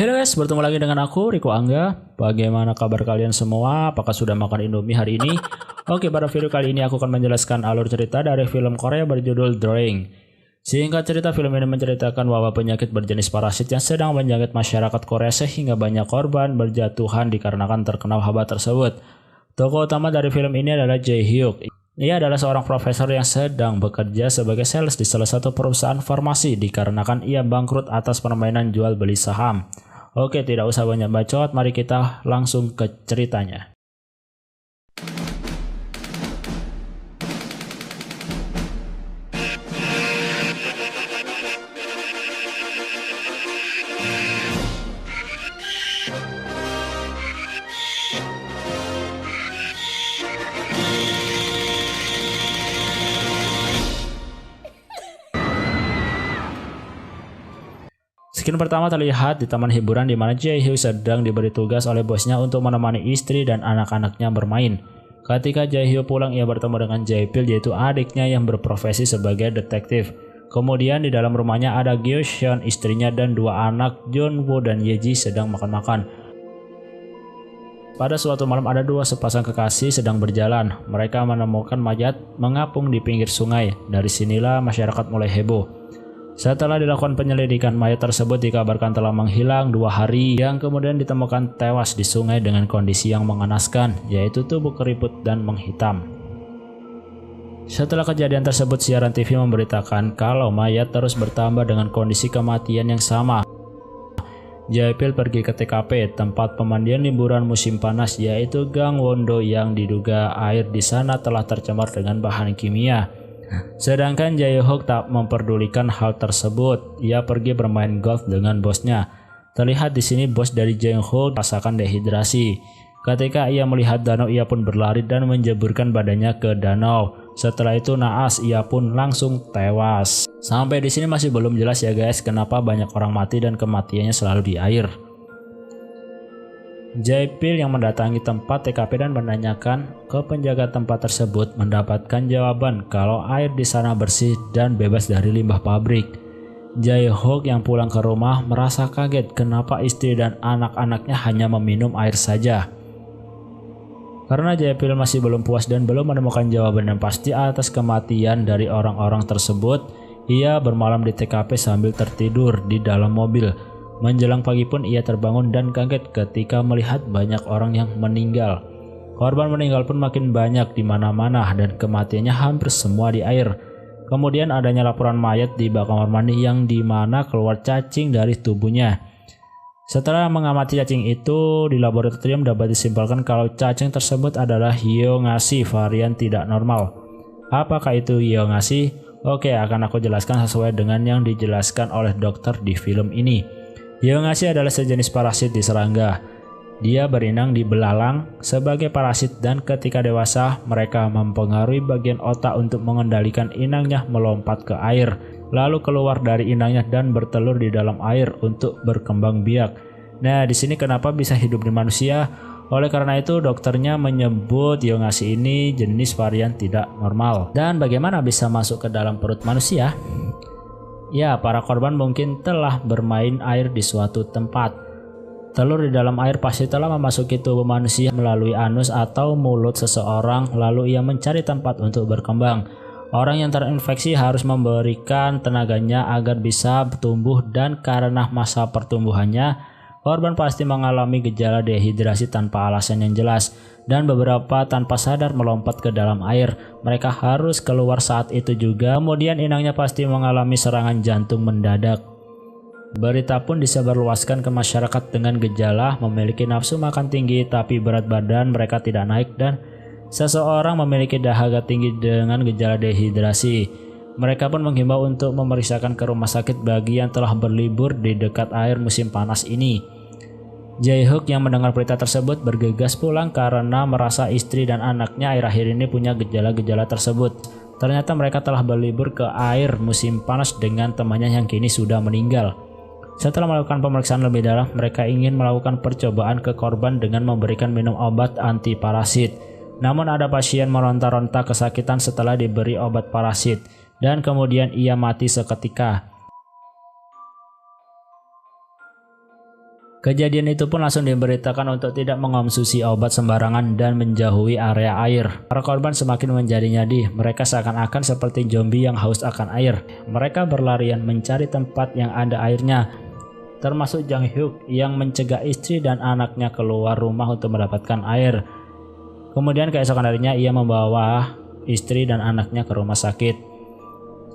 Halo guys, bertemu lagi dengan aku, Riko Angga. Bagaimana kabar kalian semua? Apakah sudah makan Indomie hari ini? Oke, pada video kali ini aku akan menjelaskan alur cerita dari film Korea berjudul Drawing. Singkat cerita, film ini menceritakan wabah penyakit berjenis parasit yang sedang menjangkit masyarakat Korea sehingga banyak korban berjatuhan dikarenakan terkena wabah tersebut. Tokoh utama dari film ini adalah Jae Hyuk. Ia adalah seorang profesor yang sedang bekerja sebagai sales di salah satu perusahaan farmasi dikarenakan ia bangkrut atas permainan jual beli saham. Oke, tidak usah banyak bacot, mari kita langsung ke ceritanya. Scene pertama terlihat di taman hiburan di mana Jae Hyuk sedang diberi tugas oleh bosnya untuk menemani istri dan anak-anaknya bermain. Ketika Jae Hyuk pulang, ia bertemu dengan Jae Pil, yaitu adiknya yang berprofesi sebagai detektif. Kemudian di dalam rumahnya ada Gyo Seon, istrinya, dan dua anak Jun Woo dan Yeji sedang makan-makan. Pada suatu malam ada dua sepasang kekasih sedang berjalan. Mereka menemukan mayat mengapung di pinggir sungai. Dari sinilah masyarakat mulai heboh. Setelah dilakukan penyelidikan, mayat tersebut dikabarkan telah menghilang 2 hari yang kemudian ditemukan tewas di sungai dengan kondisi yang mengenaskan, yaitu tubuh keriput dan menghitam. Setelah kejadian tersebut, siaran TV memberitakan kalau mayat terus bertambah dengan kondisi kematian yang sama. Jae Pil pergi ke TKP, tempat pemandian liburan musim panas, yaitu Gangwon-do, yang diduga air di sana telah tercemar dengan bahan kimia. Sedangkan Jae Hyuk tak memperdulikan hal tersebut. Ia pergi bermain golf dengan bosnya. Terlihat di sini bos dari Jae Hyuk merasakan dehidrasi. Ketika ia melihat danau, ia pun berlari dan menjeburkan badannya ke danau. Setelah itu naas, ia pun langsung tewas. Sampai di sini masih belum jelas ya guys, kenapa banyak orang mati dan kematiannya selalu di air. Jae Pil yang mendatangi tempat TKP dan menanyakan ke penjaga tempat tersebut mendapatkan jawaban kalau air di sana bersih dan bebas dari limbah pabrik. Jae Hyuk yang pulang ke rumah merasa kaget kenapa istri dan anak-anaknya hanya meminum air saja. Karena Jae Pil masih belum puas dan belum menemukan jawaban yang pasti atas kematian dari orang-orang tersebut, ia bermalam di TKP sambil tertidur di dalam mobil. Menjelang pagi pun ia terbangun dan kaget ketika melihat banyak orang yang meninggal. Korban meninggal pun makin banyak di mana-mana dan kematiannya hampir semua di air. Kemudian adanya laporan mayat di bak kamar mandi yang dimana keluar cacing dari tubuhnya. Setelah mengamati cacing itu di laboratorium, dapat disimpulkan kalau cacing tersebut adalah Hyeongasi varian tidak normal. Apakah itu Hyeongasi? Oke, akan aku jelaskan sesuai dengan yang dijelaskan oleh dokter di film ini. Hyeongasi adalah sejenis parasit di serangga. Dia berinang di belalang sebagai parasit dan ketika dewasa mereka mempengaruhi bagian otak untuk mengendalikan inangnya melompat ke air, lalu keluar dari inangnya dan bertelur di dalam air untuk berkembang biak. Nah, di sini kenapa bisa hidup di manusia? Oleh karena itu dokternya menyebut Hyeongasi ini jenis varian tidak normal. Dan bagaimana bisa masuk ke dalam perut manusia? Ya, para korban mungkin telah bermain air di suatu tempat. Telur di dalam air pasti telah memasuki tubuh manusia melalui anus atau mulut seseorang, lalu ia mencari tempat untuk berkembang. Orang yang terinfeksi harus memberikan tenaganya agar bisa tumbuh dan karena masa pertumbuhannya, korban pasti mengalami gejala dehidrasi tanpa alasan yang jelas. Dan beberapa tanpa sadar melompat ke dalam air. Mereka harus keluar saat itu juga. Kemudian inangnya pasti mengalami serangan jantung mendadak. Berita pun disebarluaskan ke masyarakat dengan gejala memiliki nafsu makan tinggi tapi berat badan mereka tidak naik, dan seseorang memiliki dahaga tinggi dengan gejala dehidrasi. Mereka pun menghimbau untuk memeriksakan ke rumah sakit bagi yang telah berlibur di dekat air musim panas ini. Jae Hyuk yang mendengar berita tersebut bergegas pulang karena merasa istri dan anaknya akhir-akhir ini punya gejala-gejala tersebut. Ternyata mereka telah berlibur ke air musim panas dengan temannya yang kini sudah meninggal. Setelah melakukan pemeriksaan lebih dalam, mereka ingin melakukan percobaan ke korban dengan memberikan minum obat anti parasit. Namun ada pasien meronta-ronta kesakitan setelah diberi obat parasit dan kemudian ia mati seketika. Kejadian itu pun langsung diberitakan untuk tidak mengonsumsi obat sembarangan dan menjauhi area air. Para korban semakin menjadi nyadih, mereka seakan-akan seperti zombie yang haus akan air. Mereka berlarian mencari tempat yang ada airnya, termasuk Jang Hyuk yang mencegah istri dan anaknya keluar rumah untuk mendapatkan air. Kemudian keesokan harinya ia membawa istri dan anaknya ke rumah sakit.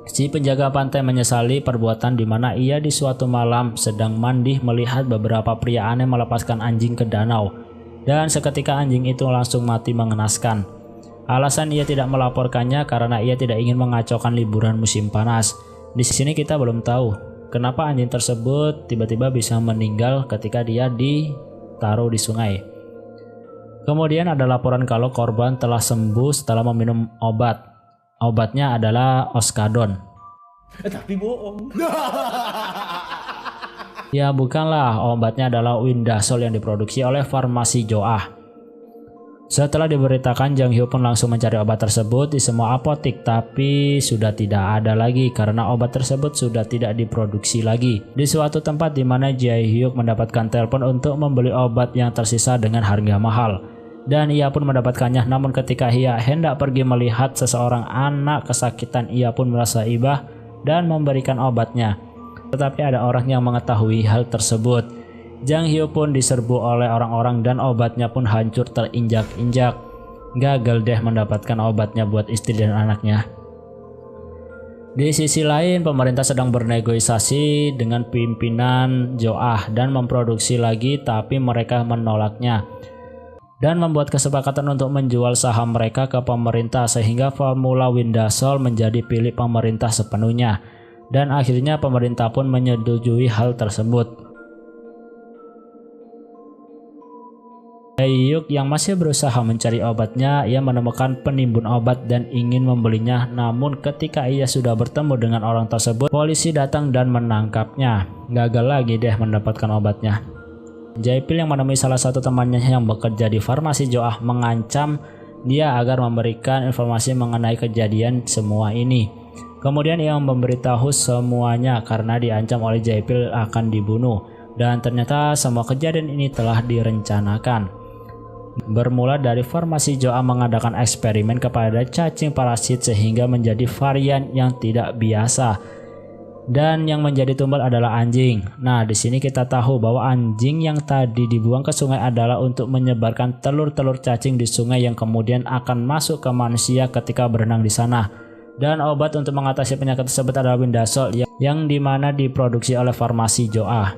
Si penjaga pantai menyesali perbuatan di mana ia di suatu malam sedang mandi melihat beberapa pria aneh melepaskan anjing ke danau, dan seketika anjing itu langsung mati mengenaskan. Alasan ia tidak melaporkannya karena ia tidak ingin mengacaukan liburan musim panas. Di sini kita belum tahu kenapa anjing tersebut tiba-tiba bisa meninggal ketika dia ditaruh di sungai. Kemudian ada laporan kalau korban telah sembuh setelah meminum obat. Obatnya adalah Oskadon. Tapi bohong. Ya bukanlah, obatnya adalah Windasol yang diproduksi oleh farmasi Joah. Setelah diberitakan, Jang Hyuk pun langsung mencari obat tersebut di semua apotik, tapi sudah tidak ada lagi karena obat tersebut sudah tidak diproduksi lagi. Di suatu tempat di mana Jae Hyuk mendapatkan telepon untuk membeli obat yang tersisa dengan harga mahal. Dan ia pun mendapatkannya, namun ketika ia hendak pergi melihat seseorang anak kesakitan, ia pun merasa ibah dan memberikan obatnya. Tetapi ada orang yang mengetahui hal tersebut. Jang Hyuk pun diserbu oleh orang-orang dan obatnya pun hancur terinjak-injak. Gagal deh mendapatkan obatnya buat istri dan anaknya. Di sisi lain, pemerintah sedang bernegosiasi dengan pimpinan Joah dan memproduksi lagi, tapi mereka menolaknya dan membuat kesepakatan untuk menjual saham mereka ke pemerintah sehingga formula Windasol menjadi pilih pemerintah sepenuhnya, dan akhirnya pemerintah pun menyetujui hal tersebut. Jae Hyuk yang masih berusaha mencari obatnya, ia menemukan penimbun obat dan ingin membelinya, namun ketika ia sudah bertemu dengan orang tersebut, polisi datang dan menangkapnya. Gagal lagi deh mendapatkan obatnya. Jae-pil yang menemui salah satu temannya yang bekerja di farmasi Joah mengancam dia agar memberikan informasi mengenai kejadian semua ini. Kemudian ia memberitahu semuanya karena diancam oleh Jae-pil akan dibunuh, dan ternyata semua kejadian ini telah direncanakan. Bermula dari farmasi Joah mengadakan eksperimen kepada cacing parasit sehingga menjadi varian yang tidak biasa. Dan yang menjadi tumbal adalah anjing. Nah, di sini kita tahu bahwa anjing yang tadi dibuang ke sungai adalah untuk menyebarkan telur-telur cacing di sungai yang kemudian akan masuk ke manusia ketika berenang di sana. Dan obat untuk mengatasi penyakit tersebut adalah Windasol yang dimana diproduksi oleh farmasi Joah.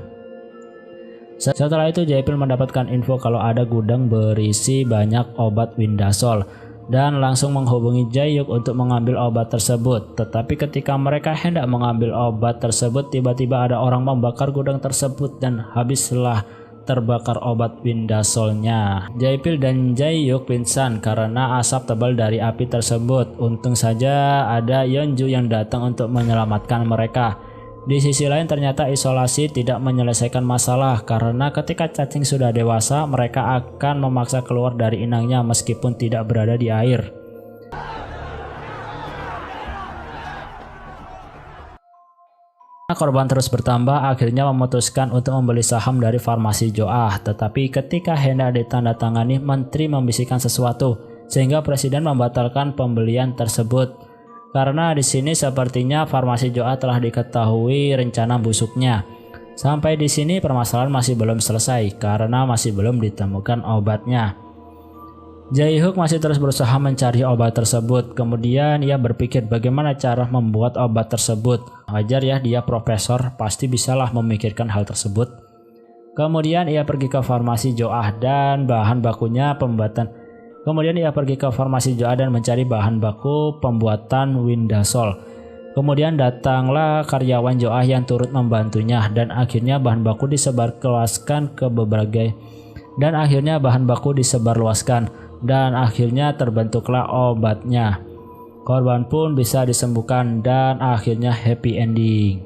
Setelah itu Jae-pil mendapatkan info kalau ada gudang berisi banyak obat Windasol dan langsung menghubungi Jae Hyuk untuk mengambil obat tersebut. Tetapi ketika mereka hendak mengambil obat tersebut, tiba-tiba ada orang membakar gudang tersebut dan habislah terbakar obat Windasolnya. Jae-pil dan Jae Hyuk pingsan karena asap tebal dari api tersebut. Untung saja ada Yeonju yang datang untuk menyelamatkan mereka. Di sisi lain ternyata isolasi tidak menyelesaikan masalah karena ketika cacing sudah dewasa mereka akan memaksa keluar dari inangnya meskipun tidak berada di air. Korban terus bertambah, akhirnya memutuskan untuk membeli saham dari farmasi Joah. Tetapi ketika hendak ditandatangani, menteri membisikkan sesuatu sehingga presiden membatalkan pembelian tersebut. Karena di sini sepertinya farmasi Joah telah diketahui rencana busuknya. Sampai di sini permasalahan masih belum selesai karena masih belum ditemukan obatnya. Jae Hyuk masih terus berusaha mencari obat tersebut. Kemudian ia berpikir bagaimana cara membuat obat tersebut. Wajar ya, dia profesor, pasti bisalah memikirkan hal tersebut. Kemudian ia pergi ke farmasi Joah dan bahan bakunya pembuatan. Kemudian ia pergi ke farmasi Joah dan mencari bahan baku pembuatan Windasol. Kemudian datanglah karyawan Joah yang turut membantunya dan akhirnya bahan baku disebarluaskan ke berbagai dan akhirnya terbentuklah obatnya. Korban pun bisa disembuhkan dan akhirnya happy ending.